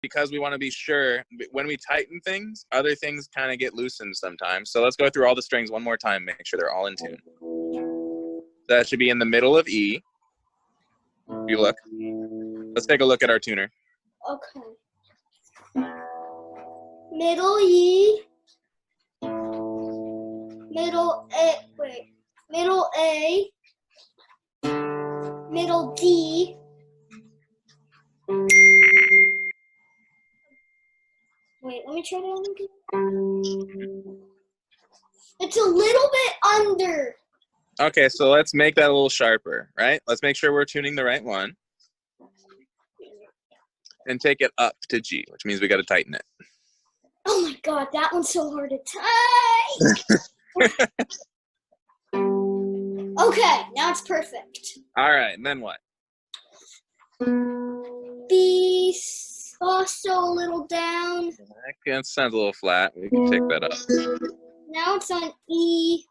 because we want to be sure when we tighten things, other things kind of get loosened sometimes. So let's go through all the strings one more time, make sure they're all in tune. That should be in the middle of E. You look. Let's take a look at our tuner. Okay. Middle E. Middle A. Wait. Middle A. Middle D. Wait, let me try that again. It's a little bit under. Okay, so let's make that a little sharper, right? Let's make sure we're tuning the right one. And take it up to G, which means we got to tighten it. Oh my God, that one's so hard to tighten. Okay, now it's perfect. All right, and then what? B, also a little down. That sounds a little flat. We can take that up. Now it's on E.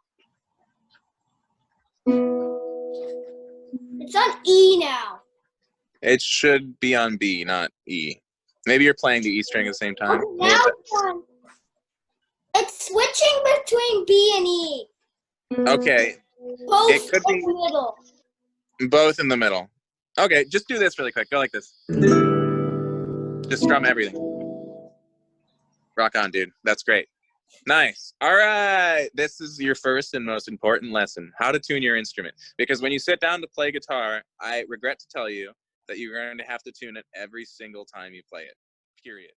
It's on E now. It should be on B, not E. Maybe you're playing the E string at the same time. Okay, now it's on. It's switching between B and E. Okay. Both It could be in the middle. both in the middle. Okay, just do this really quick. Go like this. Just strum everything. Rock on, dude. That's great. Nice. All right. This is your first and most important lesson, how to tune your instrument. Because when you sit down to play guitar, I regret to tell you that you're going to have to tune it every single time you play it, period.